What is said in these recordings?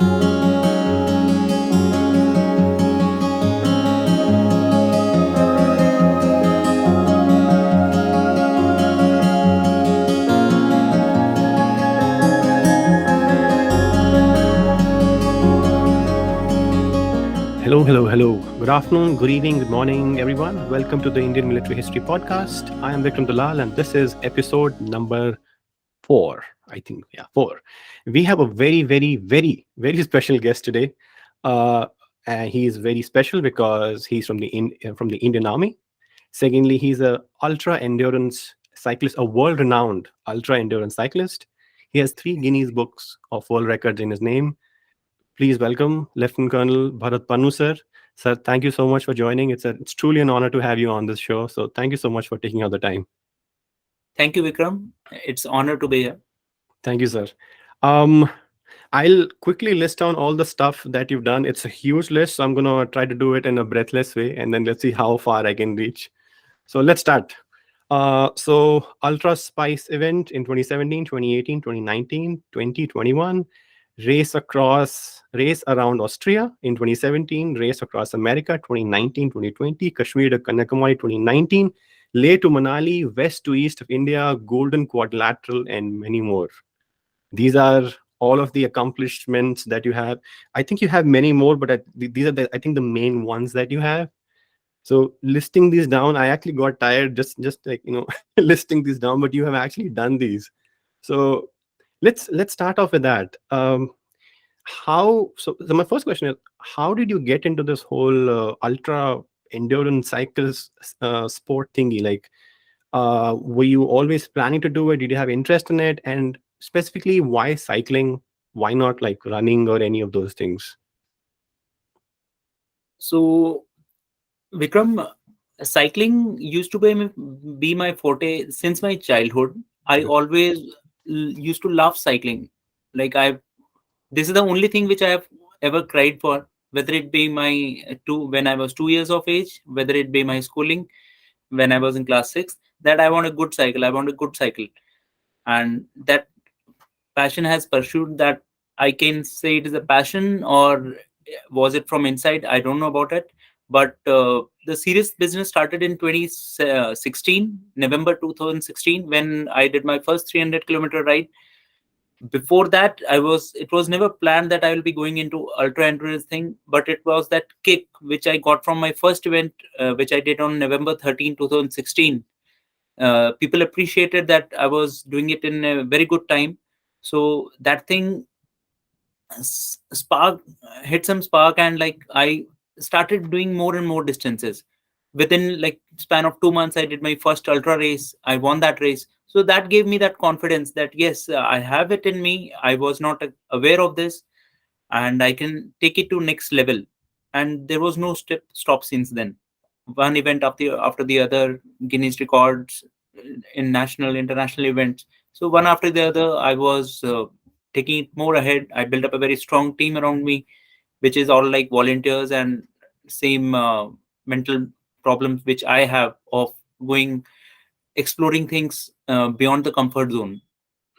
Hello, hello, hello. Good afternoon, good evening, good morning, everyone. Welcome to the Indian Military History Podcast. I am Vikram Dalal, and this is episode number four. I think, yeah, four. We have a very, very, very, very special guest today. Uh, and he is very special because he's from the Indian Army. Secondly, he's a ultra endurance cyclist, a world-renowned ultra endurance cyclist. He has three Guinness Books of World Records in his name. Please welcome Lieutenant Colonel Bharat Pannu, sir. Sir, thank you so much for joining. It's truly an honor to have you on this show. So thank you so much for taking out the time. Thank you, Vikram. It's honor to be here. Thank you, sir. Um, I'll quickly list down all the stuff that you've done. It's a huge list, so I'm gonna try to do it in a breathless way, and then let's see how far I can reach. So let's start. So Ultra Spice event in 2017, 2018, 2019, 2021. Race around Austria in 2017, race across America 2019, 2020, Kashmir to Kanyakumari 2019, Leh to Manali, west to east of India, Golden Quadrilateral, and many more. These are all of the accomplishments that you have. I think you have many more, but these are I think the main ones that you have. So listing these down, I actually got tired just like listing these down, but you have actually done these. So let's start off with that. So my first question is, how did you get into this whole ultra endurance cycles sport thingy? Like, were you always planning to do it? Did you have interest in it? And specifically, why cycling? Why not like running or any of those things? So, Vikram, cycling used to be my forte since my childhood. I Okay. always used to love cycling. Like this is the only thing which I have ever cried for. Whether it be my two when I was 2 years of age, whether it be my schooling when I was in class six, that I want a good cycle. I want a good cycle, and that passion has pursued that. I can say it is a passion, or was it from inside? I don't know about it. But the serious business started in 2016, November 2016, when I did my first 300-kilometer ride. Before that, it was never planned that I will be going into ultra endurance thing, but it was that kick which I got from my first event, which I did on November 13, 2016. People appreciated that I was doing it in a very good time. So that thing spark hit some spark, and like I started doing more and more distances. Within like span of 2 months, I did my first ultra race. I won that race. So that gave me that confidence that yes, I have it in me. I was not aware of this, and I can take it to next level. And there was no stop since then. One event after the other, Guinness records in national, international events. So one after the other, I was taking it more ahead. I built up a very strong team around me, which is all like volunteers and same mental problems which I have of going exploring things beyond the comfort zone.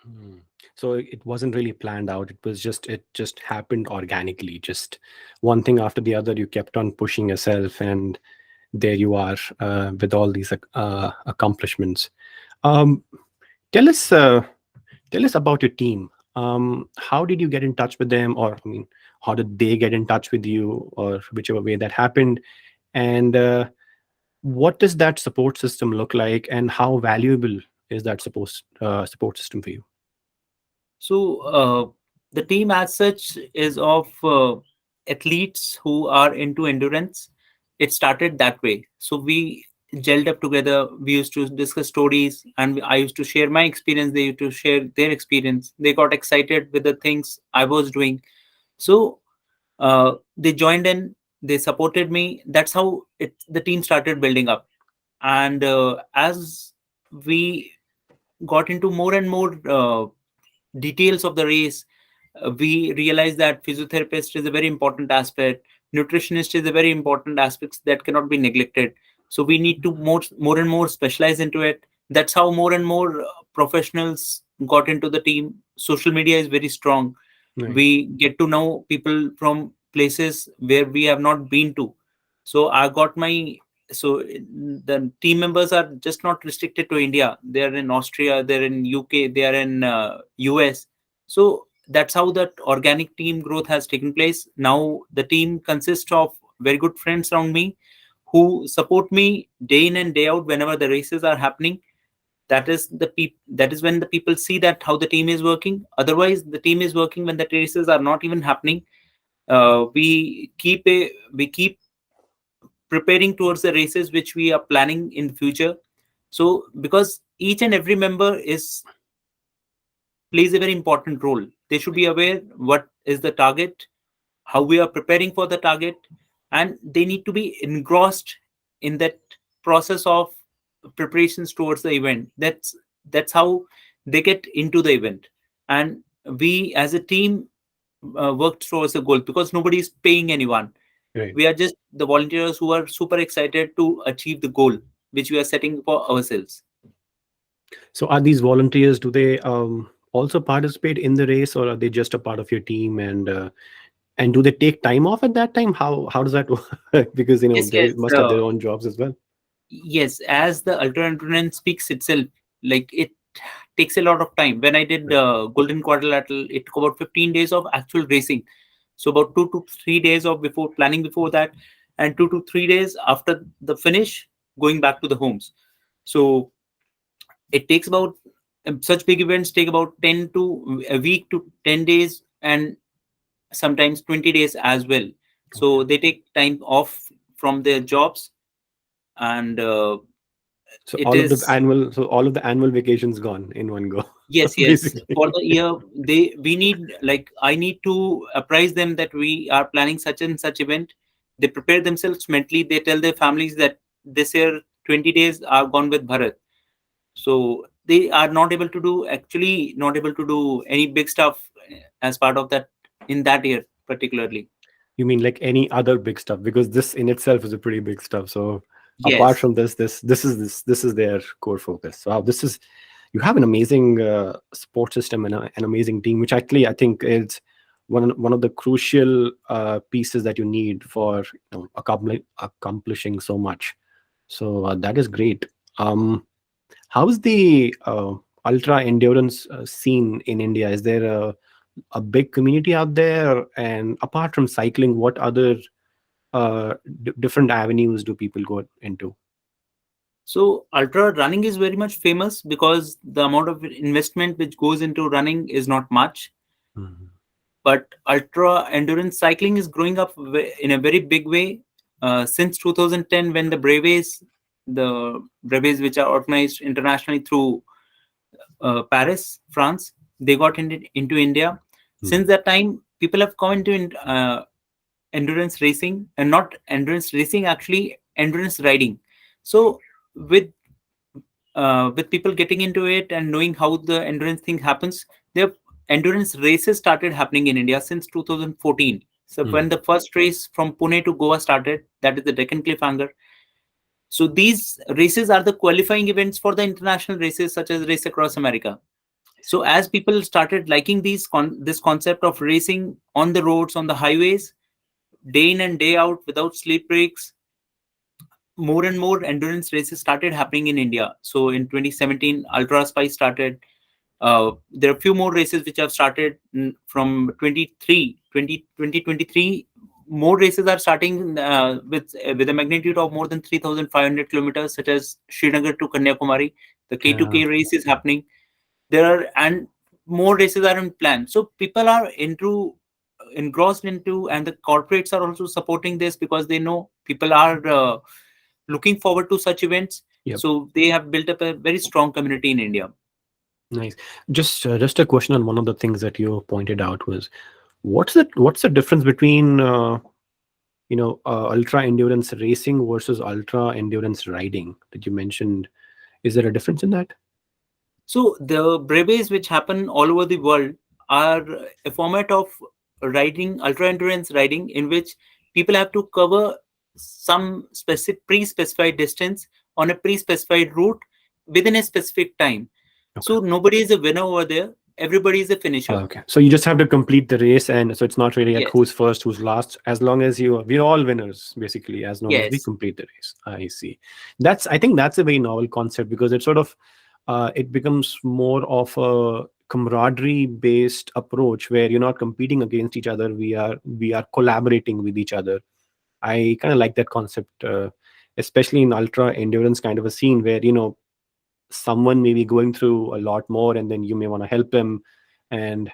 Hmm. So it wasn't really planned out. It just happened organically. Just one thing after the other. You kept on pushing yourself, and there you are with all these accomplishments. Um, tell us, tell us about your team. How did you get in touch with them, or I mean, how did they get in touch with you, or whichever way that happened? And what does that support system look like, and how valuable is that support system for you? So the team as such is of athletes who are into endurance. It started that way. So we gelled up together. We used to discuss stories, and I used to share my experience. They used to share their experience. They got excited with the things I was doing. So they joined in. They supported me. That's how the team started building up. And as we got into more and more details of the race, we realized that physiotherapist is a very important aspect. Nutritionist is a very important aspect that cannot be neglected. So we need to more and more specialize into it. That's how more and more professionals got into the team. Social media is very strong. Right. We get to know people from places where we have not been to. So I got my so the team members are just not restricted to India. They are in Austria, they're in UK, they are in US. So that's how that organic team growth has taken place. Now the team consists of very good friends around me who support me day in and day out whenever the races are happening. That is when the people see that how the team is working. Otherwise the team is working when the races are not even happening. We keep preparing towards the races which we are planning in the future. So because each and every member is plays a very important role, they should be aware what is the target, how we are preparing for the target, and they need to be engrossed in that process of preparations towards the event. That's how they get into the event. And we as a team work towards a goal because nobody is paying anyone. Right. We are just the volunteers who are super excited to achieve the goal which we are setting for ourselves. So are these volunteers, do they also participate in the race, or are they just a part of your team? And do they take time off at that time? How does that work? Because Yes, they yes. must have their own jobs as well. Yes, as the ultra endurance speaks itself, like it takes a lot of time. When I did Right. Golden Quadrilateral, it took about 15 days of actual racing. So about 2 to 3 days of before planning before that, and 2 to 3 days after the finish, going back to the homes. So it takes about such big events take about 10 to a week to 10 days, and sometimes 20 days as well. Okay. So they take time off from their jobs, and So it all of the is. annual, so all of the annual vacations gone in one go, Yes, yes. basically. For the year, we need, like, I need to apprise them that we are planning such and such event. They prepare themselves mentally. They tell their families that this year 20 days are gone with Bharat. So they are not able to do, actually not able to do any big stuff as part of that in that year particularly. You mean like any other big stuff? Because this in itself is a pretty big stuff. So apart Yes. from this is their core focus. So wow, this is, you have an amazing support system and an amazing team, which actually I think is one of the crucial pieces that you need for accomplishing so much. So that is great. How's the ultra endurance scene in India? Is there a big community out there? And apart from cycling, what other different avenues do people go into? So ultra running is very much famous because the amount of investment which goes into running is not much. Mhm. But ultra endurance cycling is growing up in a very big way since 2010, when the breves which are organized internationally through Paris, France, they got into India. Since Mhm. that time, people have come into endurance racing, and not endurance racing, actually endurance riding. So with with people getting into it and knowing how the endurance thing happens, the endurance races started happening in India since 2014. So when Mhm. the first race from Pune to Goa started, that is the Deccan Cliffhanger. So these races are the qualifying events for the international races such as Race Across America. I So see. as people started liking this concept of racing on the roads, on the highways, day in and day out without sleep breaks, more and more endurance races started happening in India. So in 2017, Ultra Spy started. There are a few more races which have started from 2023. More races are starting with a magnitude of more than 3,500 kilometers, such as Srinagar to Kanyakumari. The Yeah. K2K race is happening. There are, and more races are in plan. So people are into engrossed into, and the corporates are also supporting this because they know people are looking forward to such events. Yep. So they have built up a very strong community in India. Nice. Just a question on one of the things that you pointed out was, what's the difference between ultra endurance racing versus ultra endurance riding that you mentioned? Is there a difference in that? So the breves which happen all over the world are a format of riding, ultra endurance riding, in which people have to cover some specific pre-specified distance on a pre-specified route within a specific time. Okay. So nobody is a winner over there. everybody is a finisher. Okay. So you just have to complete the race, and so it's not really like Yes, who's first, who's last. As long as we're all winners, basically, as long as we yes. complete the race. I see. I think that's a very novel concept because it sort of, it becomes more of a camaraderie based approach where you're not competing against each other. We are collaborating with each other. I kind of like that concept, especially in ultra endurance kind of a scene where someone may be going through a lot more, and then you may want to help them. And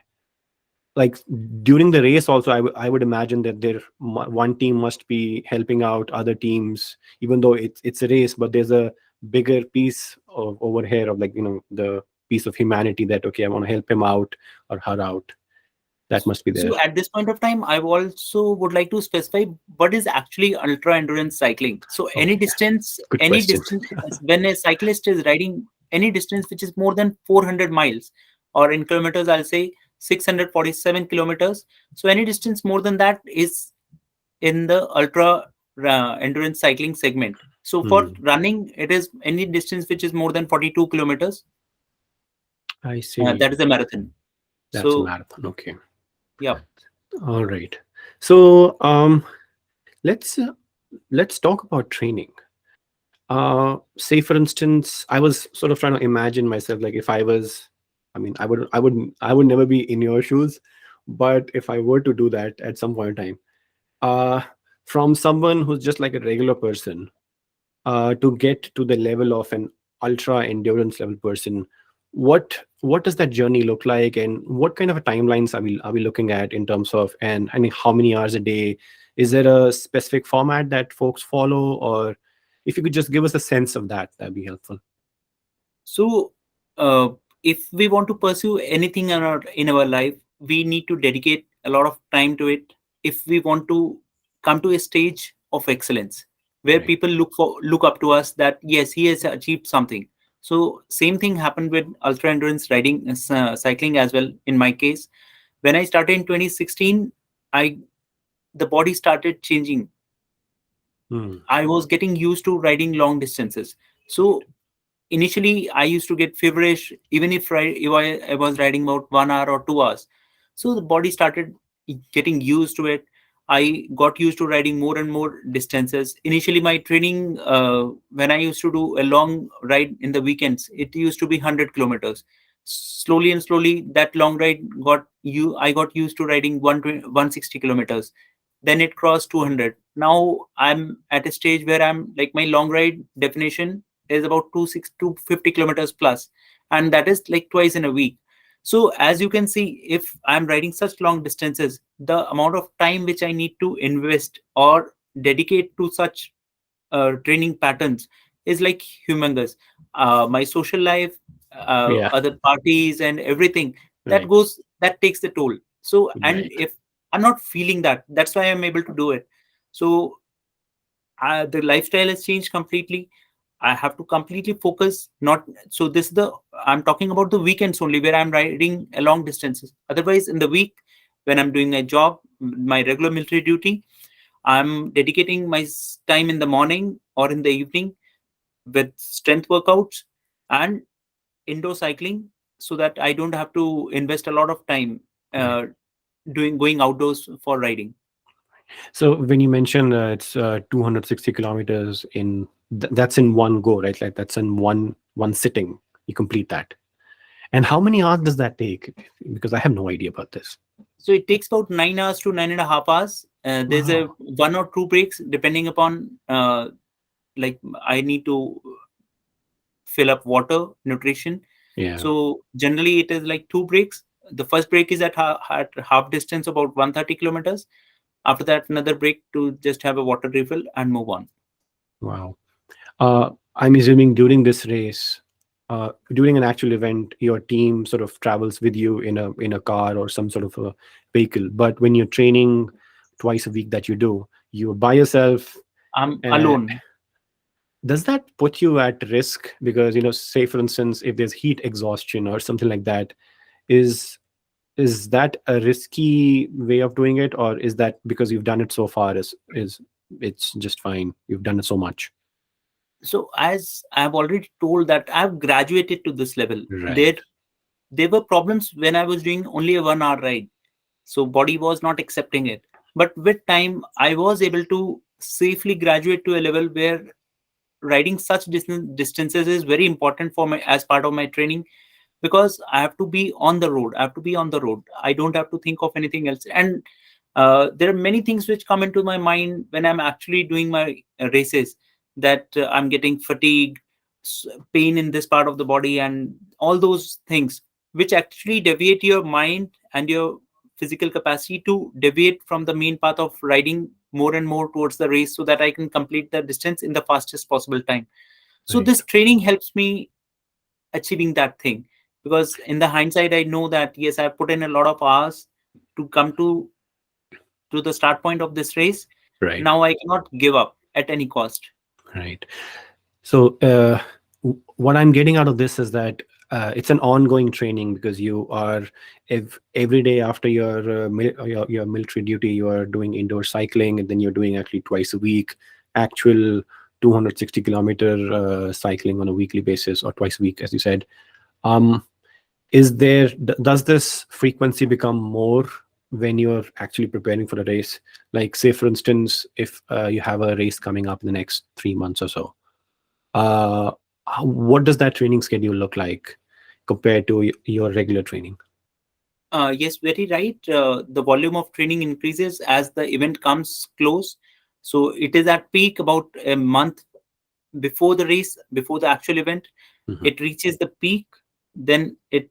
like during the race also, I would imagine that one team must be helping out other teams, even though it's a race, but there's a bigger piece of over here of, like, the piece of humanity that, okay, I want to help him out or her out. That must be there. So at this point of time, I also would like to specify what is actually ultra endurance cycling. So Okay, good any question. distance, when a cyclist is riding any distance which is more than 400 miles, or in kilometers, I'll say 647 kilometers. So any distance more than that is in the ultra endurance cycling segment. So for Hmm, running, it is any distance which is more than 42 kilometers. I see. That is a marathon. That's a So marathon. Okay. yeah. All right. So let's uh, let's talk about training. Say for instance, I was sort of trying to imagine myself, like, if I was, I mean, I would never be in your shoes, but if I were to do that at some point in time, uh from someone who's just like a regular person, to get to the level of an ultra endurance level person, what does that journey look like, and what kind of a timelines are we looking at in terms of, and I mean, how many hours a day? Is there a specific format that folks follow, or if you could just give us a sense of that, that'd be helpful. So, uh, if we want to pursue anything in our life, we need to dedicate a lot of time to it. If we want to come to a stage of excellence where Right. people look up to us, that yes, he has achieved something. So, same thing happened with ultra endurance riding, cycling as well. In my case, when I started in 2016, I the body started changing. Hmm. I was getting used to riding long distances. So initially I used to get feverish even if I was riding about 1 hour or 2 hours. So the body started getting used to it. I got used to riding more and more distances. Initially, my training, when I used to do a long ride in the weekends, it used to be 100 kilometers. Slowly and slowly, that long ride I got used to riding 160 kilometers. Then it crossed 200. Now I'm at a stage where I'm like, my long ride definition is about 250 kilometers plus, and that is like twice in a week. So as you can see, if I'm riding such long distances, the amount of time which I need to invest or dedicate to such training patterns is like humongous. My social life, Yeah. other parties, and everything Right. that takes the toll. So, and Right. if I'm not feeling that, that's why I'm able to do it. So the lifestyle has changed completely. I have to completely focus. Not so. This is the I'm talking about the weekends only, where I'm riding a long distances. Otherwise, in the week, when I'm doing my job, my regular military duty, I'm dedicating my time in the morning or in the evening with strength workouts and indoor cycling, so that I don't have to invest a lot of time Right. uh, doing going outdoors for riding. So when you mention it's 260 kilometers that's in one go, right? Like that's in one sitting. You complete that. And how many hours does that take? Because I have no idea about this. So it takes about 9 hours to 9.5 hours. There's a Wow. 1 or 2 breaks depending upon like I need to fill up water, nutrition. Yeah. So generally it is like 2 breaks. The first break is at half distance, about 130 kilometers. After that, another break to just have a water refill and move on. Wow. I'm assuming during this race, during an actual event, your team sort of travels with you in a car or some sort of a vehicle. But when you're training twice a week, that you're by yourself. I'm Uh, alone. does that put you at risk? Because, say for instance, if there's heat exhaustion or something like that, is is that a risky way of doing it, or is that because you've done it so far, is it's just fine? You've done it so much. So as I've already told that I've graduated to this level. There Right. there were problems when I was doing only a 1 hour ride. So body was not accepting it. But with time, I was able to safely graduate to a level where riding such distances is very important for my as part of my training, because I have to be on the road. I have to be on the road. I don't have to think of anything else. And there are many things which come into my mind when I'm actually doing my races, that I'm getting fatigue, pain in this part of the body, and all those things which actually deviate your mind and your physical capacity to deviate from the main path of riding more and more towards the race, so that I can complete the distance in the fastest possible time. So Right. this training helps me achieving that thing, because in the hindsight I know that yes, I put in a lot of hours to come to the start point of this race. Right. Now I cannot give up at any cost. Right. So, what I'm getting out of this is that it's an ongoing training, because you are every day after your military duty, you are doing indoor cycling, and then you're doing actually twice a week, actual 260-kilometer cycling on a weekly basis, or twice a week, as you said. Um, does this frequency become more when you're actually preparing for a race? Like, say, for instance, if you have a race coming up in the next 3 months or so, uh, what does that training schedule look like compared to your regular training? Yes, very right. The volume of training increases as the event comes close. So it is at peak about a month before the race, before the actual event. Mhm. It reaches the peak, then it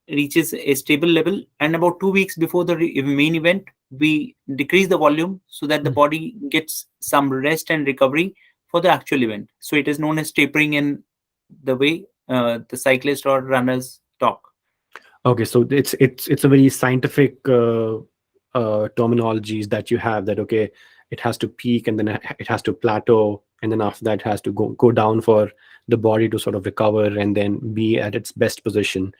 reaches a stable level, and about 2 weeks before the main event, we decrease the volume so that the Mm. body gets some rest and recovery for the actual event. So it is known as tapering in the way the cyclist or runners talk. Okay, so it's a very scientific terminologies that you have, that okay, it has to peak, and then it has to plateau, and then after that it has to go down for the body to sort of recover and then be at its best position.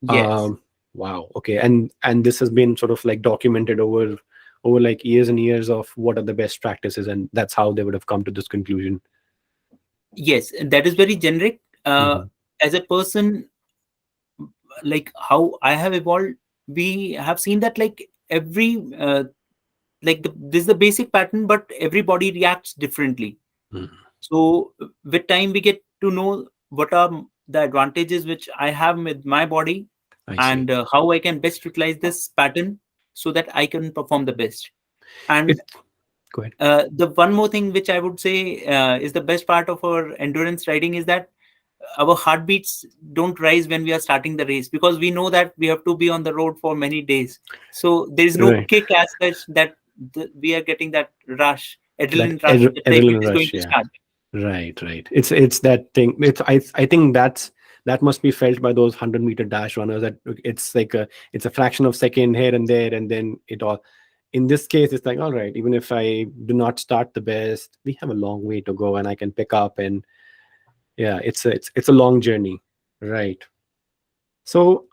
Yes. Um, wow. Okay, and this has been sort of like documented over like years and years of what are the best practices, and that's how they would have come to this conclusion. Yes, that is very generic. Hmm. As a person, like how I have evolved, we have seen that like every this is the basic pattern, but everybody reacts differently. So with time, we get to know what are the advantages which I have with my body, I see. and how I can best utilize this pattern so that I can perform the best. And It Go ahead. the one more thing which I would say is the best part of our endurance riding is that our heartbeats don't rise when we are starting the race, because we know that we have to be on the road for many days. So there is no Right. kick as such that we are getting that rush, That adrenaline rush that the event adrenaline is going rush, to yeah. start. Right, right. It's that thing. I think that must be felt by those 100-meter dash runners, that it's like it's a fraction of second here and there, and then it all. In this case, it's like, all right, even if I do not start the best, we have a long way to go, and I can pick up. And yeah, it's a long journey. Right. So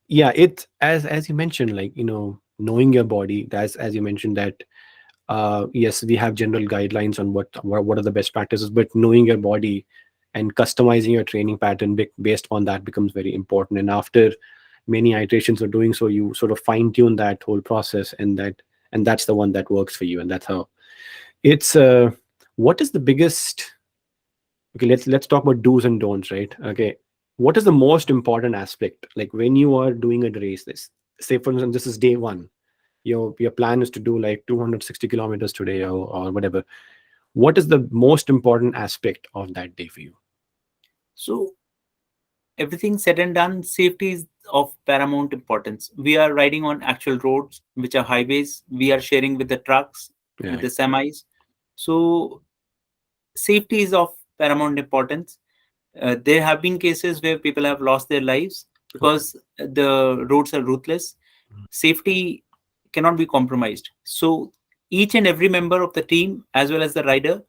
yeah, it as you mentioned, like, knowing your body, as you mentioned, that yes, we have general guidelines on what are the best practices, but knowing your body and customizing your training pattern based on that becomes very important. And after many iterations of doing so, you sort of fine tune that whole process, and that's the one that works for you, and that's how it's. What is the biggest? Okay, let's talk about do's and don'ts, right? Okay, what is the most important aspect, like when you are doing a race? This, say for instance, this is day one. Your plan is to do like 260 kilometers today, or whatever. What is the most important aspect of that day for you? So everything said and done, safety is of paramount importance. We are riding on actual roads, which are highways. We are sharing with the trucks, with Yeah. the semis. So safety is of paramount importance. There have been cases where people have lost their lives Oh. because the roads are ruthless. Safety cannot be compromised. So each and every member of the team, as well as the rider,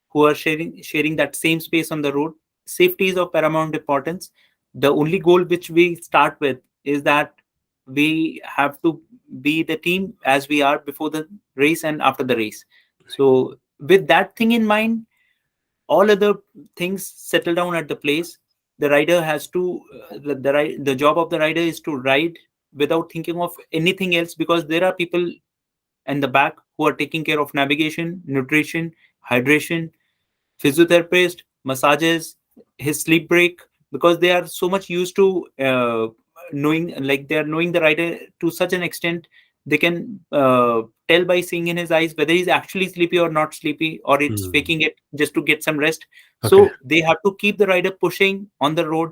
who are sharing that same space on the road, safety is of paramount importance. The only goal which we start with is that we have to be the team as we are before the race and after the race. So with that thing in mind, all other things settle down at the place. the rider has to the job of the rider is to ride without thinking of anything else, because there are people in the back who are taking care of navigation, nutrition, hydration, physiotherapist, massages, his sleep break, because they are so much used to knowing, like they are knowing the rider to such an extent, they can tell by seeing in his eyes whether he's actually sleepy or not sleepy, or it's Mm. faking it just to get some rest. Okay. So they have to keep the rider pushing on the road,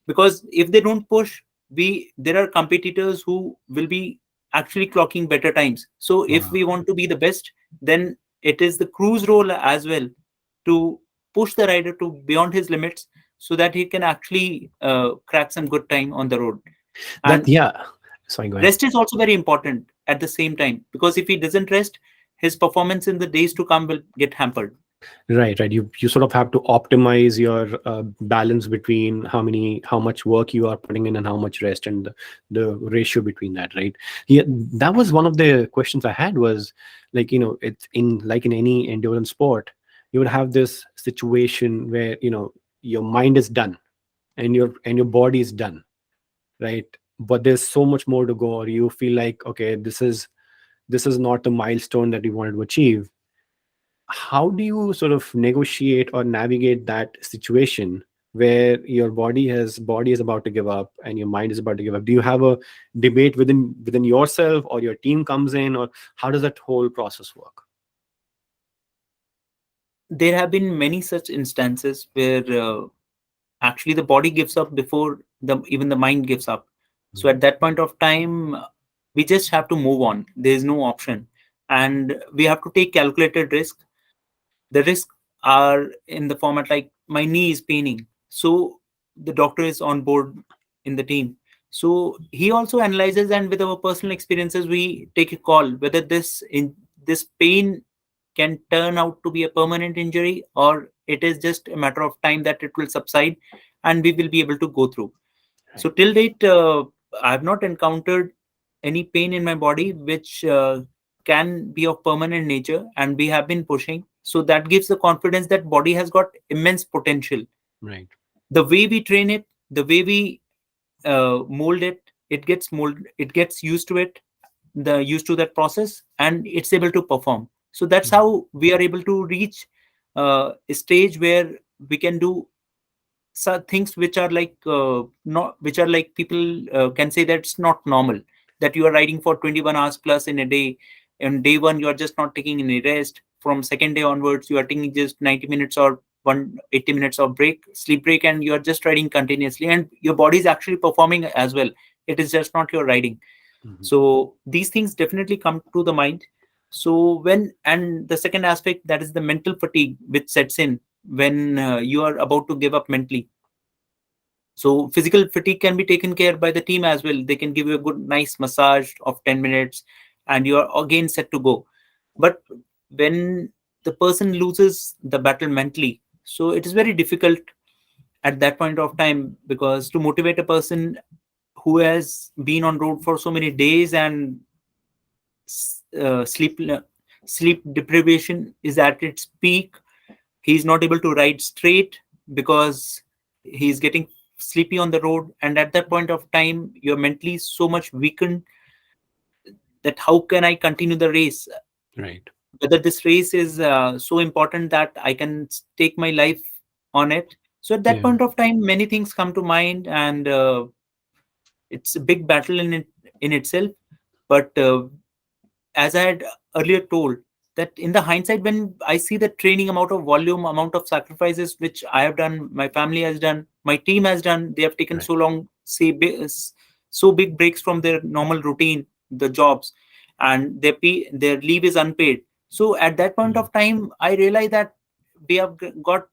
because if they don't push, we there are competitors who will be actually clocking better times. So if Wow. we want to be the best, then it is the crew's role as well to push the rider to beyond his limits, so that he can actually crack some good time on the road. That, And yeah. Sorry, go ahead. rest is also very important at the same time, because if he doesn't rest, his performance in the days to come will get hampered. Right, right. You sort of have to optimize your balance between how much work you are putting in and how much rest, and the ratio between that, right? Yeah, that was one of the questions I had. Was like, it's in, like in any endurance sport, you would have this situation where your mind is done and your body is done, right? But there's so much more to go, or you feel like, okay, this is not the milestone that you wanted to achieve. How do you sort of negotiate or navigate that situation where your body is about to give up and your mind is about to give up? Do you have a debate within yourself, or your team comes in, or how does that whole process work? There have been many such instances where actually the body gives up before the even the mind gives up. So Mhm. at that point of time, we just have to move on. There is no option, and we have to take calculated risk. The risks are in the format like my knee is paining, so the doctor is on board in the team. So he also analyzes, and with our personal experiences, we take a call whether this pain can turn out to be a permanent injury, or it is just a matter of time that it will subside and we will be able to go through. So Right. till date, I have not encountered any pain in my body which can be of permanent nature, and we have been pushing. So that gives the confidence that body has got immense potential. Right. The way we train it, the way we mold it, it gets used to it, the used to that process, and it's able to perform. So that's Mhm. how we are able to reach a stage where we can do things which are like not which are like people can say that it's not normal, that you are riding for 21 hours plus in a day. On day one, you are just not taking any rest. From second day onwards, you are taking just 90 minutes or 180 minutes of break, sleep break, and you are just riding continuously, and your body is actually performing as well. It is just not your riding. Mhm. So these things definitely come to the mind. So when, and the second aspect, that is the mental fatigue which sets in when you are about to give up mentally. So physical fatigue can be taken care by the team as well. They can give you a good, nice massage of 10 minutes, and you are again set to go. But when the person loses the battle mentally, so it is very difficult at that point of time, because to motivate a person who has been on road for so many days, and sleep deprivation is at its peak, he's not able to ride straight because he's getting sleepy on the road. And at that point of time, you're mentally so much weakened that how can I continue the race, Right. whether this race is so important that I can take my life on it. So at that Yeah. point of time, many things come to mind, and it's a big battle in itself. But as I had earlier told, that in the hindsight, when I see the training amount of volume, amount of sacrifices which I have done, my family has done, my team has done, they have taken Right. so long, say, so big breaks from their normal routine, the jobs, and their leave is unpaid. So at that point Mm. of time, I realized that we have got,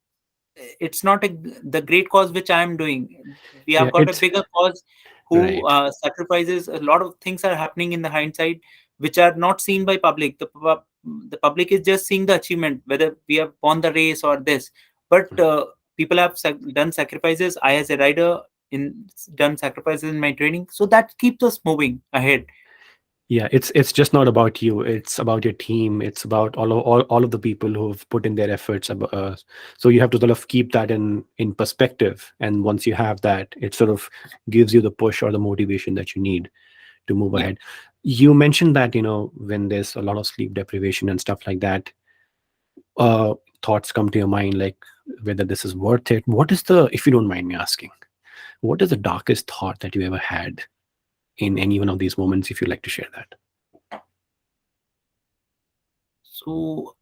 it's not the great cause which I am doing. We Yeah. have got a It's bigger cause who right. sacrifices. A lot of things are happening in the hindsight which are not seen by public. The public is just seeing the achievement, whether we have won the race or this. But Right. people have done sacrifices. I, as a rider, in done sacrifices in my training, so that keeps us moving ahead. Yeah, it's just not about you. It's about your team. It's about all of the people who've put in their efforts. So you have to sort of keep that in perspective. And once you have that, it sort of gives you the push or the motivation that you need to move Yeah. ahead. You mentioned that, when there's a lot of sleep deprivation and stuff like that, uh, thoughts come to your mind, like whether this is worth it. What is the, if you don't mind me asking, what is the darkest thought that you ever had in any one of these moments, if you'd like to share that? So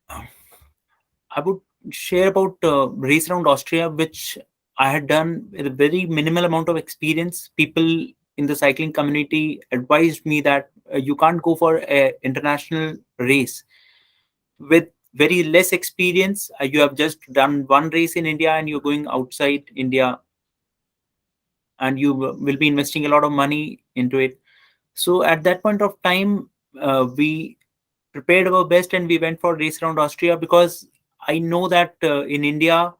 I would share about race around Austria, which I had done with a very minimal amount of experience. People in the cycling community advised me that you can't go for an international race with very less experience. You have just done one race in India and you're going outside India, and you will be investing a lot of money into it. So at that point of time, we prepared our best and we went for race around Austria, because I know that in India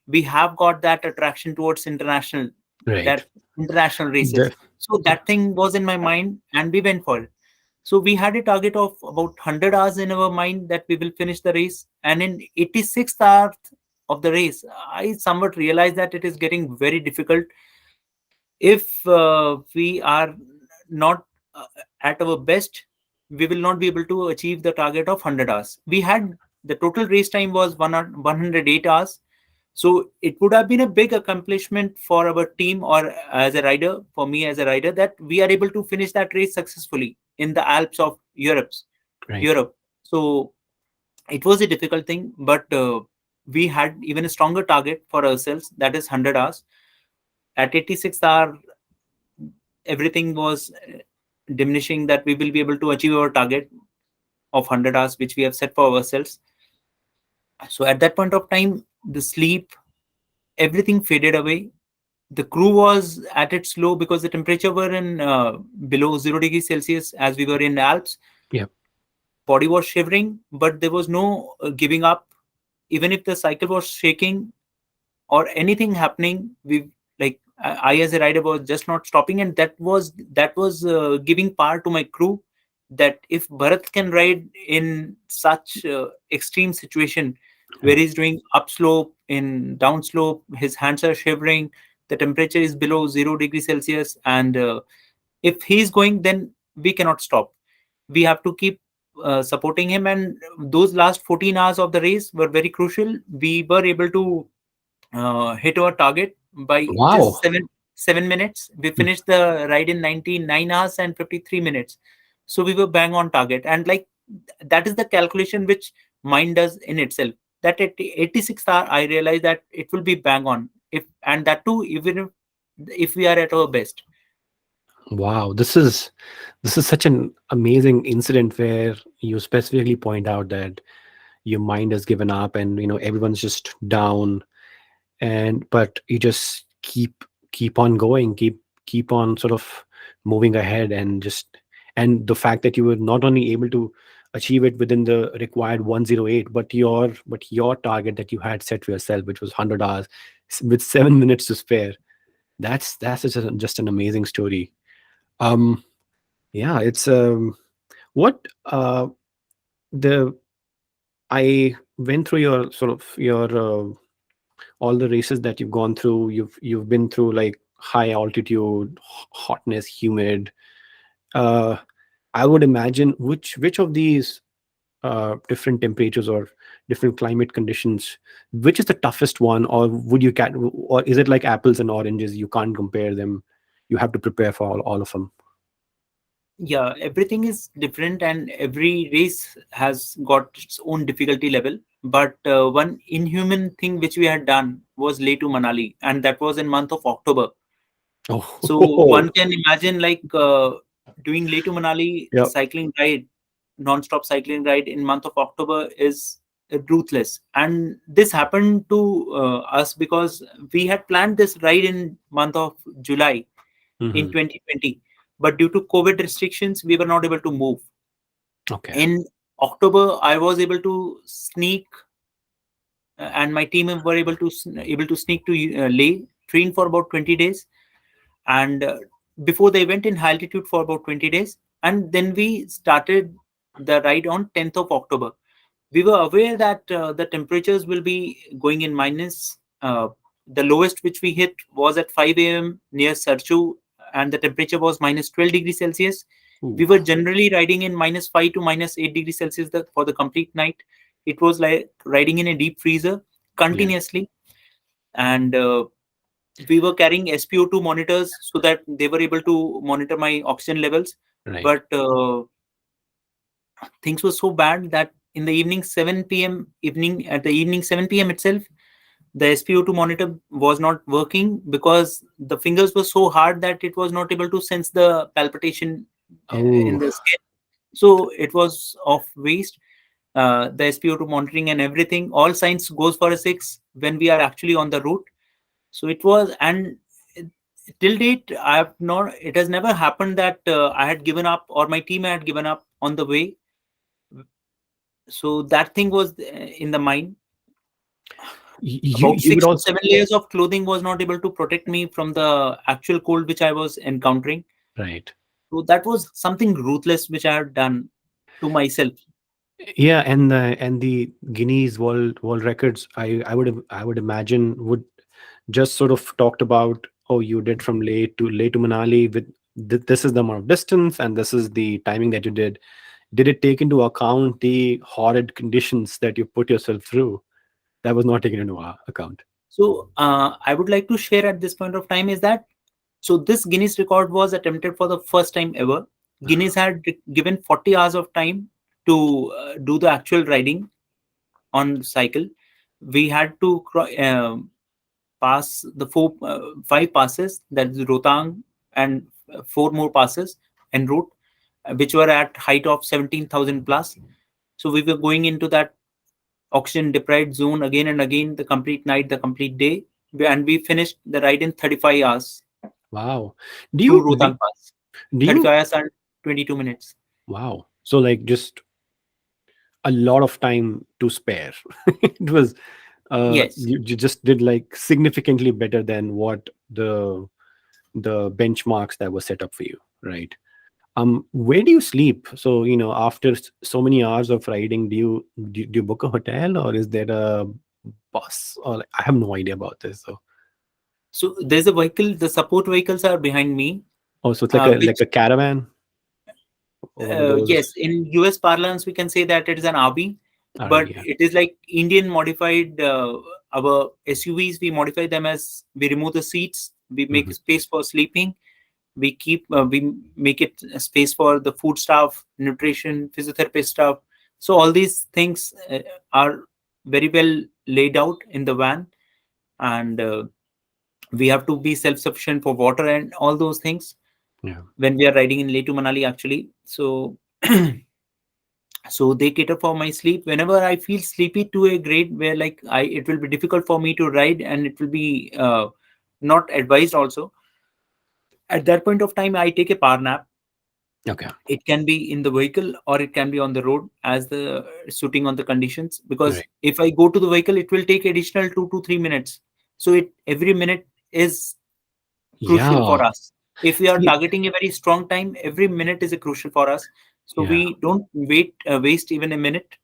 we have got that attraction towards Right. that international races. Def- So yeah. that thing was in my mind and we went for it. So we had a target of about 100 hours in our mind that we will finish the race. And in 86th hour of the race, I somewhat realized that it is getting very difficult if we are not at our best. We will not be able to achieve the target of 100 hours. We had the total race time was 108 hours. So it would have been a big accomplishment for our team, or as a rider, for me as a rider, that we are able to finish that race successfully in the Alps of Right. Europe. So it was a difficult thing, but we had even a stronger target for ourselves, that is 100 hours. At 86th hour, everything was diminishing that we will be able to achieve our target of 100 hours which we have set for ourselves. So at that point of time, the sleep, everything faded away. The crew was at its low because the temperature were in below 0 degrees Celsius, as we were in the Alps. Yeah. Body was shivering, but there was no giving up. Even if the cycle was shaking or anything happening, we, like, I as a rider was just not stopping, and that was giving power to my crew, that if Bharat can ride in such extreme situation where Right. he's doing upslope, in downslope his hands are shivering, the temperature is below 0 degrees Celsius, and if he's going, then we cannot stop. We have to keep supporting him. And those last 14 hours of the race were very crucial. We were able to hit our target by just Wow. 7 minutes. We Hmm. finished the ride in 99 hours and 53 minutes. So we were bang on target. And like, that is the calculation which mind does in itself. That at 86th hour, I realized that it will be bang on. If, and that too, even if we are at our best. Wow. This is such an amazing incident where you specifically point out that your mind has given up and everyone's just down, and but you just keep on going, keep on sort of moving ahead, and the fact that you were not only able to achieve it within the required 108, but your target that you had set for yourself, which was 100 hours, with 7 minutes to spare. That's just an amazing story. um yeah, it's what the I went through your sort of your all the races that you've gone through. You've been through like high altitude, hotness, humid. uh I would imagine, which of these different temperatures or different climate conditions, which is the toughest one, or or is it like apples and oranges, you can't compare them, you have to prepare for all of them? Yeah, everything is different and every race has got its own difficulty level. But one inhuman thing which we had done was Leh to Manali, and that was in month of October. So Oh. one can imagine, like, doing Leh to Manali Yep. cycling ride, non-stop cycling ride in month of October is ruthless. And this happened to us because we had planned this ride in month of July in Hmm. 2020, but due to COVID restrictions, we were not able to move. Okay. In October, I was able to sneak, and my team were able to sneak to Leh, train for about 20 days, and before the event in high altitude for about 20 days, and then we started the ride on 10th of October. We were aware that the temperatures will be going in minus. The lowest which we hit was at 5 a.m. near Sarchu, and the temperature was minus 12 degrees Celsius. We Ooh, were generally riding in minus 5 to minus 8 degrees Celsius for the complete night. It was like riding in a deep freezer yeah, continuously. And we were carrying SpO2 monitors so that they were able to monitor my oxygen levels. right. But things were so bad that in the evening 7 p.m. evening at the evening 7 p.m. itself, the SpO2 monitor was not working because the fingers were so hard that it was not able to sense the palpitation in Oh, the skin. So it was of waste. The SpO2 monitoring and everything, all signs goes for a 6 when we are actually on the route. So it was, and till date, I've not. It has never happened that I had given up or my team had given up on the way. So that thing was in the mind. you About you would six to also, seven layers of clothing was not able to protect me from the actual cold which I was encountering. right. So that was something ruthless which I had done to myself. Yeah, and the Guinness world records, I would imagine would just sort of talked about, oh, you did from Leh to Manali with this is the amount of distance and this is the timing that you did. Did it take into account the horrid conditions that you put yourself through? That was not taken into account. So I would like to share at this point of time is that so this Guinness record was attempted for the first time ever. Guinness had given 40 hours of time to do the actual riding on cycle. We had to pass the five passes, that is Rotang, and four more passes en route, which were at height of 17,000 plus. So we were going into that oxygen deprived zone again and again, the complete night, the complete day, and we finished the ride in 35 hours Wow. Do through you do, Rotang Pass. do you 35 hours and 22 minutes. wow. So like just a lot of time to spare. It was Yes. you just did like significantly better than what the benchmarks that were set up for you, right? Where do you sleep? So after so many hours of riding, do you book a hotel, or is there a bus, or like, I have no idea about this. So So there's a vehicle, the support vehicles are behind me, oh, so it's like a which, caravan or one of those yes, in US parlance, we can say that it is an RV, RV. but Yeah. it is like Indian modified. Our SUVs, we modify them as we remove the seats, we make Hmm. space for sleeping, we make it a space for the food staff, nutrition, physiotherapist staff. So all these things are very well laid out in the van, and we have to be self-sufficient for water and all those things Yeah. when we are riding in Leh to Manali actually. So so they cater for my sleep whenever I feel sleepy to a grade where like I it will be difficult for me to ride, and it will be not advised also. At that point of time, I take a power nap. Okay. It can be in the vehicle or it can be on the road as the suiting on the conditions, because Right. if I go to the vehicle it will take additional 2 to 3 minutes. So it every minute is crucial Yeah. for us. If we are See. targeting a very strong time, every minute is a crucial for us. So Yeah. we don't waste even a minute.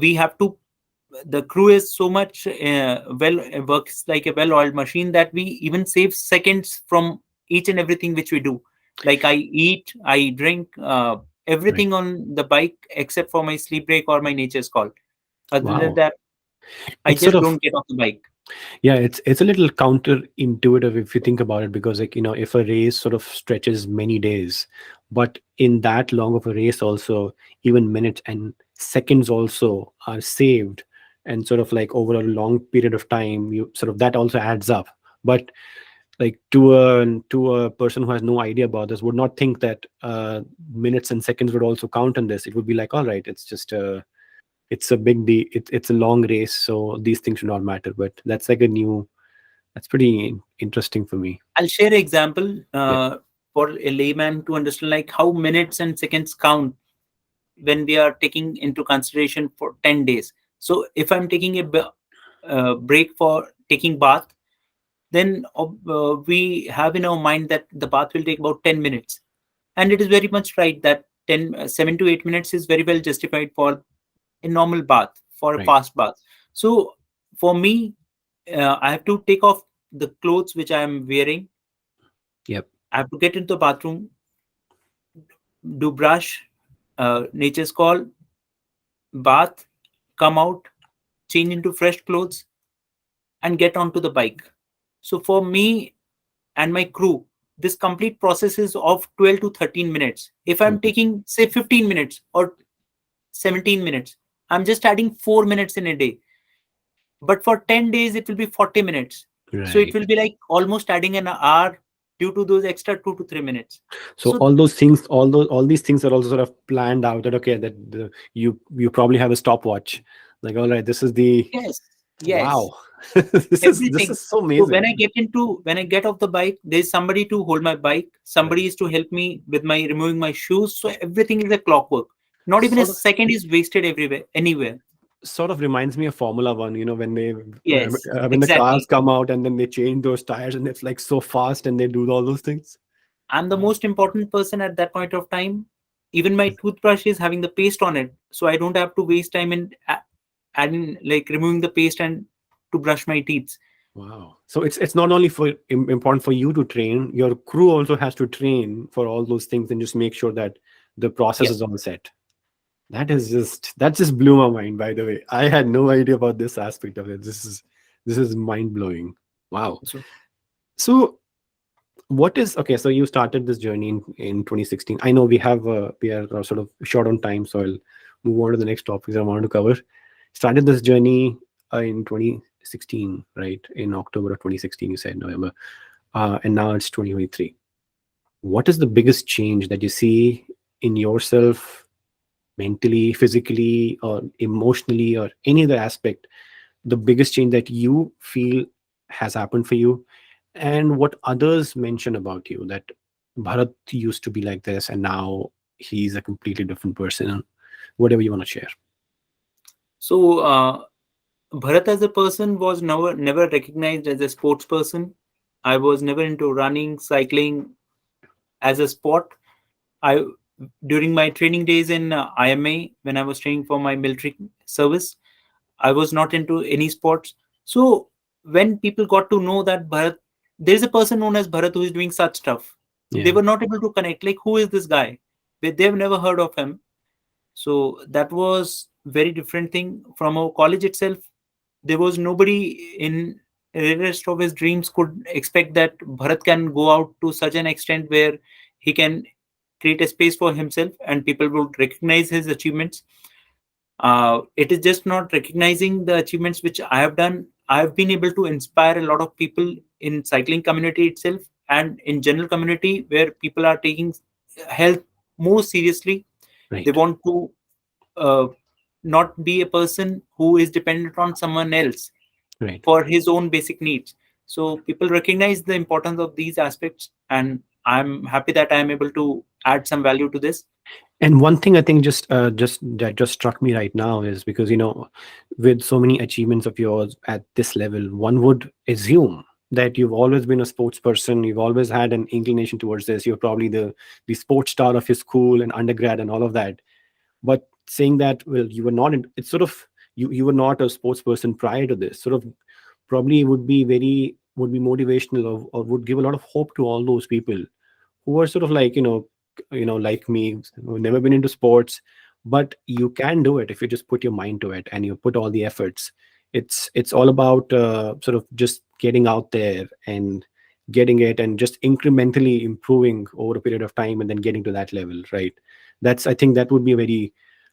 We have to, the crew is so much works like a well-oiled machine that we even save seconds from each and everything which we do. Like I eat, I drink, Right. everything on the bike except for my sleep break or my nature's call. Other than Wow. that, I It's sort just of, don't get off the bike. yeah, it's a little counterintuitive if you think about it, because like if a race sort of stretches many days, but in that long of a race also, even minutes and seconds also are saved, and sort of like over a long period of time, you sort of that also adds up. But like to a person who has no idea about this would not think that minutes and seconds would also count in this. It would be like, all right, it's just it's a big deal, it's a long race, so these things should not matter. But that's pretty interesting for me. I'll share an example Yeah. for a layman to understand like how minutes and seconds count when we are taking into consideration for 10 days. So if I'm taking a break for taking bath, then we have in our mind that the bath will take about 10 minutes. And it is very much right that 7 to 8 minutes is very well justified for a normal bath, for a Right. fast bath. So for me, I have to take off the clothes which I am wearing. Yep. I have to get into the bathroom, do brush, nature's call, bath, come out, change into fresh clothes, and get onto the bike. So for me and my crew, this complete process is of 12 to 13 minutes. If I'm Mhm. taking, say, 15 minutes or 17 minutes, I'm just adding 4 minutes in a day. But for 10 days, it will be 40 minutes. So it Right. will be like almost adding an hour due to those extra 2 to 3 minutes. So So, all those things, all these things are also sort of planned out, that okay, that you probably have a stopwatch, like, all right, this is the, yes, yes, wow. This everything. is so So amazing. when I get off the bike, there's somebody to hold my bike, Right. somebody is to help me with my removing my shoes. So everything is a clockwork. Not even a Sort of second is wasted everywhere, anywhere. sort of reminds me of Formula One, when they Yes, when the cars exactly. come out and then they change those tires and it's like so fast and they do all those things. I'm the Wow. most important person at that point of time. Even my toothbrush is having the paste on it, so I don't have to waste time in adding, like, removing the paste and to brush my teeth. Wow. So it's not only for important for you to train, your crew also has to train for all those things and just make sure that the process Yeah. is all set. That just blew my mind, by the way. I had no idea about this aspect of it. This is mind blowing. Wow. So So what is okay, so you started this journey in 2016. I know we are sort of short on time, so I'll move on to the next topics I wanted to cover. Started this journey in 2016, right? In October of 2016, you said November, and now it's 2023. What is the biggest change that you see in yourself, mentally, physically, or emotionally, or any other aspect? The biggest change that you feel has happened for you, and what others mention about you, that Bharat used to be like this and now he's a completely different person, whatever you want to share. so Bharat as a person was never recognized as a sports person. I was never into running, cycling as a sport. I During my training days in IMA, when I was training for my military service, I was not into any sports. So when people got to know that Bharat, there is a person known as Bharat who is doing such stuff, they Yeah. were not able to connect. Like, who is this guy? They've never heard of him. So that was very different thing from our college itself. There was nobody in the rest of his dreams could expect that Bharat can go out to such an extent where he can create a space for himself and people would recognize his achievements. It is just not recognizing the achievements which I have done. I have been able to inspire a lot of people in cycling community itself and in general community where people are taking health more seriously. They Right. want to uh, not be a person who is dependent on someone else Right. for his own basic needs. So people recognize the importance of these aspects, and I'm happy that I am able to add some value to this. And one thing I think just that just struck me right now is because with so many achievements of yours at this level, one would assume that you've always been a sports person, you've always had an inclination towards this, you're probably the sports star of your school and undergrad and all of that. But saying that, well, you were not it's sort of, you were not a sports person prior to this, sort of probably would be motivational, or would give a lot of hope to all those people who are sort of like, like me, who've never been into sports. But you can do it if you just put your mind to it and you put all the efforts. It's all about sort of just getting out there and getting it and just incrementally improving over a period of time and then getting to that level, right? I think that would be a very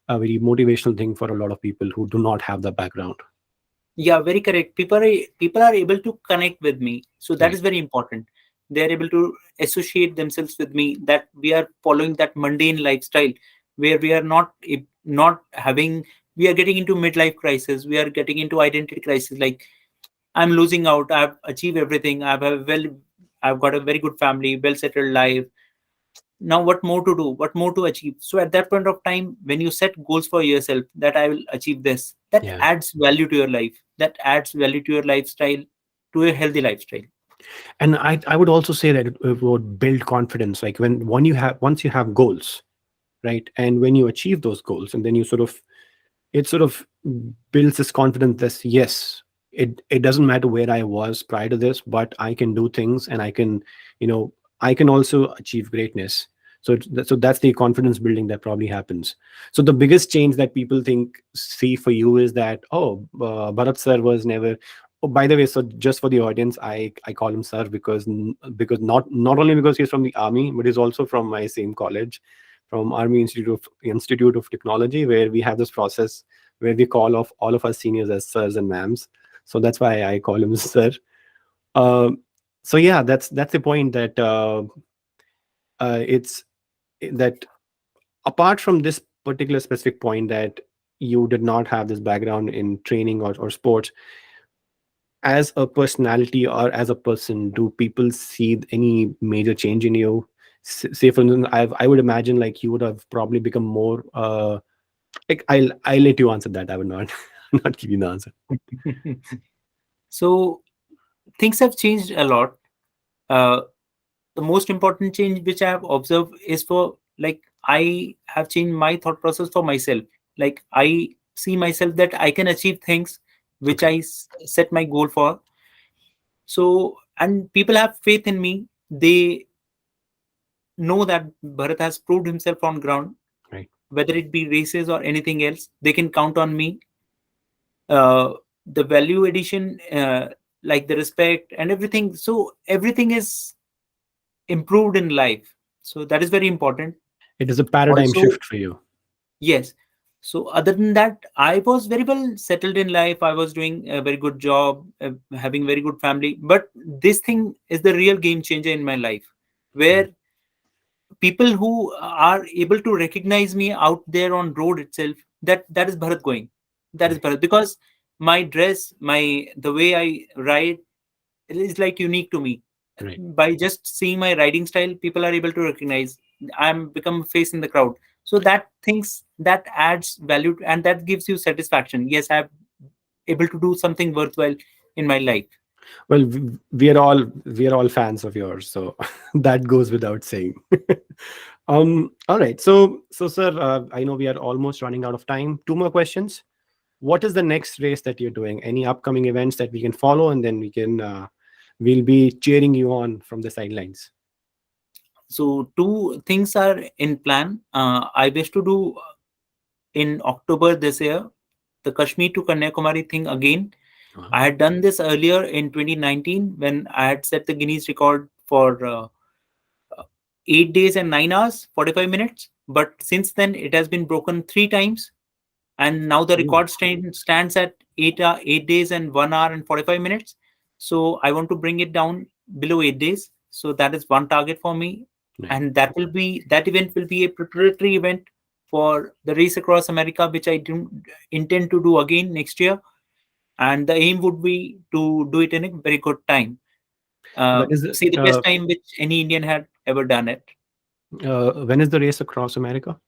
motivational thing for a lot of people who do not have the background. Yeah, very correct. People are able to connect with me, so that is Right. very important. They are able to associate themselves with me. That we are following that mundane lifestyle, where we are not having. We are getting into midlife crisis. We are getting into identity crisis. Like, I'm losing out. I've achieved everything. I've got a very good family, well settled life. Now what more to do, what more to achieve? So at that point of time, when you set goals for yourself, that I will achieve this, that Yeah. adds value to your life, that adds value to your lifestyle, to a healthy lifestyle. And I would also say that it would build confidence. Like when you have once you have goals, right, and when you achieve those goals, and then you sort of it sort of builds this confidence that yes, it doesn't matter where I was prior to this, but I can do things, and I can, you know, I can also achieve greatness. So so that's the confidence building that probably happens. So the biggest change that people think see for you is that, oh, Bharat sir was never. Oh, by the way, so just for the audience, I call him sir because because not only because he's from the army, but he's also from my same college, from Army Institute of Technology, where we have this process where we call off all of our seniors as sirs and ma'ams. So that's why I call him sir. Um, so yeah, that's the point that it's that apart from this particular specific point that you did not have this background in training or sports, as a personality or as a person, do people see any major change in you? Say for instance, I would imagine like you would have probably become more like I'll let you answer that. I would not not give you the answer. So things have changed a lot. Uh, the most important change which I have observed is for, like, I have changed my thought process for myself. Like, I see myself that I can achieve things which Okay, I set my goal for. So, and people have faith in me. They know that Bharat has proved himself on ground, right. whether it be races or anything else. They can count on me. The value addition, like the respect and everything. So everything is improved in life. So that is very important. It is a paradigm Also, shift for you. yes. So other than that, I was very well settled in life. I was doing a very good job, having very good family. But this thing is the real game changer in my life, Mm, where people who are able to recognize me out there on road itself, that is Bharat going. That is right, Bharat, because my dress, my the way I ride, it is like unique to me. right. By just seeing my riding style, people are able to recognize I'm become a face in the crowd. So that things that adds value, and that gives you satisfaction. Yes, I'm able to do something worthwhile in my life. Well, we are all fans of yours, so that goes without saying. All right. So sir, I know we are almost running out of time. Two more questions. What is the next race that you're doing? Any upcoming events that we can follow, and then we'll be cheering you on from the sidelines. So two things are in plan. I wish to do in October this year the Kashmir to Kanyakumari thing again. Uh-huh. I had done this earlier in 2019 when I had set the Guinness record for 8 days and 9 hours, 45 minutes. But since then, it has been broken three times. And now the Ooh, record stands at 8 days and 1 hour and 45 minutes. So I want to bring it down below 8 days. So that is one target for me. right. And that event will be a preparatory event for the race across America, which I do intend to do again next year. And the aim would be to do it in a very good time. When is See the best time which any Indian had ever done it. when is the race across America?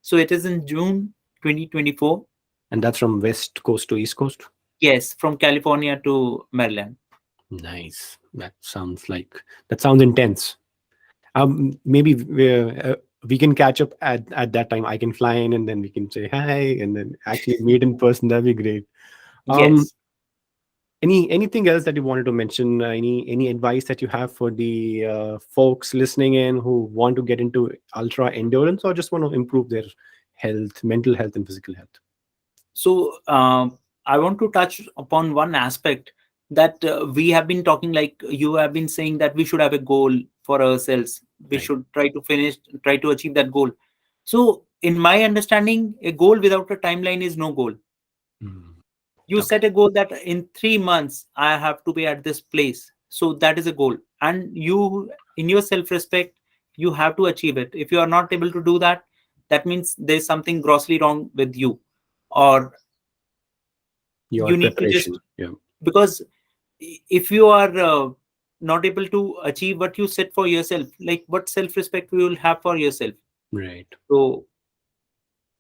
So it is in June 2024. And that's from West Coast to East Coast. Yes, from California to Maryland. Nice. That sounds intense. Maybe we can catch up at that time. I can fly in, and then we can say hi, and then actually meet in person. That'd be great. Um, Yes. anything else that you wanted to mention? Any advice that you have for the folks listening in who want to get into ultra endurance or just want to improve their health, mental health, and physical health? So I want to touch upon one aspect that we have been talking, like you have been saying that we should have a goal for ourselves. We Right. should try to achieve that goal. So, in my understanding, a goal without a timeline is no goal. Mm. You Okay. set a goal that in 3 months I have to be at this place. So that is a goal. And you, in your self respect, you have to achieve it. If you are not able to do that, that means there's something grossly wrong with you. Or Your you need to preparation. just, Yeah. because if you are not able to achieve what you set for yourself, like what self respect you will have for yourself. Right. So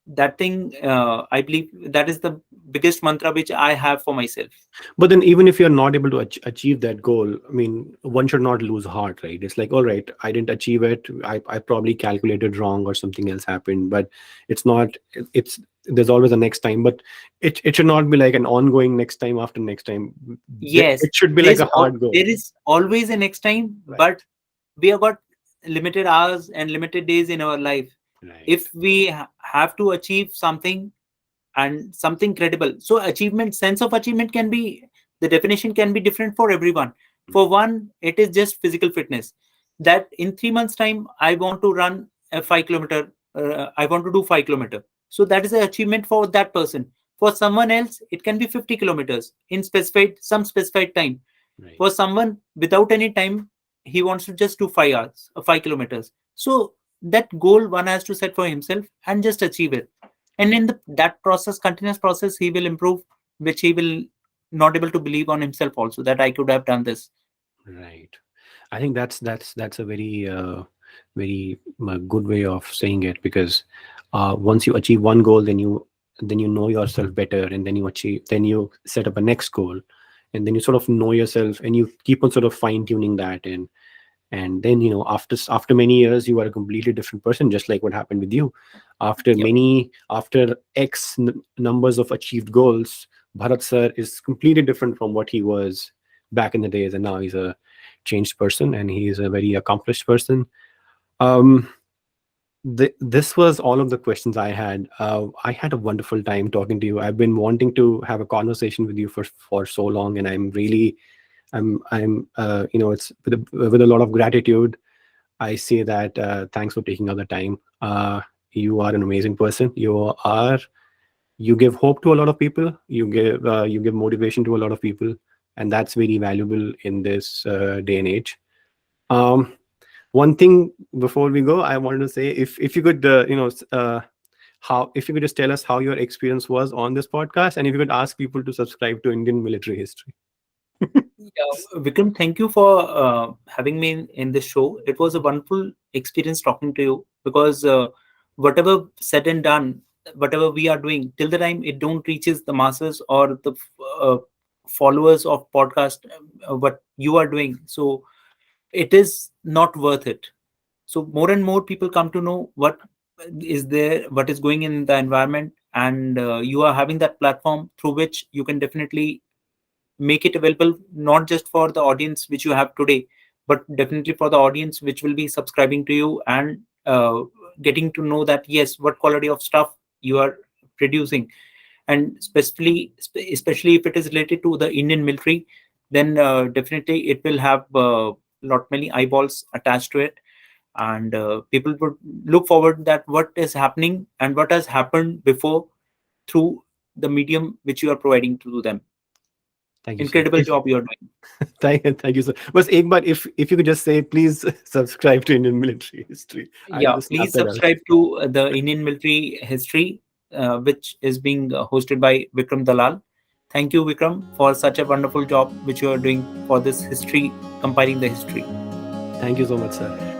That thing, I believe that is the biggest mantra which I have for myself. But then, even if you're not able to achieve that goal, I mean, one should not lose heart, right? It's like, all right, I didn't achieve it. I probably calculated wrong or something else happened, but it's not, it's, there's always a next time, but it should not be like an ongoing next time after next time. Yes, It should be like a hard goal. there is always a next time, Right. but we have got limited hours and limited days in our life. Right. If we have to achieve something, and something credible, so achievement, sense of achievement can be, the definition can be different for everyone. For one, it is just physical fitness, that in 3 months time I want to run a 5 kilometer, I want to do 5 kilometer, so that is an achievement for that person. For someone else it can be 50 kilometers in specified, some specified time. Right. For someone without any time, he wants to just do 5 hours or 5 kilometers. So that goal one has to set for himself and just achieve it. And in that process, continuous process, he will improve, which he will not able to believe on himself also, that I could have done this. Right. I think that's a very very good way of saying it, because once you achieve one goal, then you know yourself better, and then you set up a next goal, and then you sort of know yourself, and you keep on sort of fine tuning that, and then after many years you are a completely different person, just like what happened with you. Yep. After numbers of achieved goals, Bharat sir is completely different from what he was back in the days, and now he's a changed person, and he's a very accomplished person. um this was all of the questions I had. I had a wonderful time talking to you. I've been wanting to have a conversation with you for so long, and I'm it's with a lot of gratitude I say that thanks for taking out the time. You are an amazing person. You give hope to a lot of people. You give motivation to a lot of people, and that's very valuable in this day and age. Um, One thing before we go, I wanted to say, if you could how if you could just tell us how your experience was on this podcast, and if you could ask people to subscribe to Indian military history. Yeah, Vikram, thank you for having me in this show. It was a wonderful experience talking to you, because whatever said and done, whatever we are doing, till the time it don't reaches the masses or the uh, followers of podcast, what you are doing, so it is not worth it. So more and more people come to know what is there, what is going in the environment, and you are having that platform through which you can definitely make it available, not just for the audience which you have today, but definitely for the audience which will be subscribing to you, and getting to know that yes, what quality of stuff you are producing. And especially if it is related to the Indian military, then definitely it will have lot many eyeballs attached to it, and people would look forward that what is happening and what has happened before, through the medium which you are providing to them. Thank you, sir. Incredible job you are doing. Thank you, sir. But एक बार, if you could just say, please subscribe to Indian military history. I'll Yeah, just snap please that out. subscribe to the Indian military history, which is being hosted by Vikram Dalal. Thank you, Vikram, for such a wonderful job which you are doing for this history, compiling the history. Thank you so much, sir.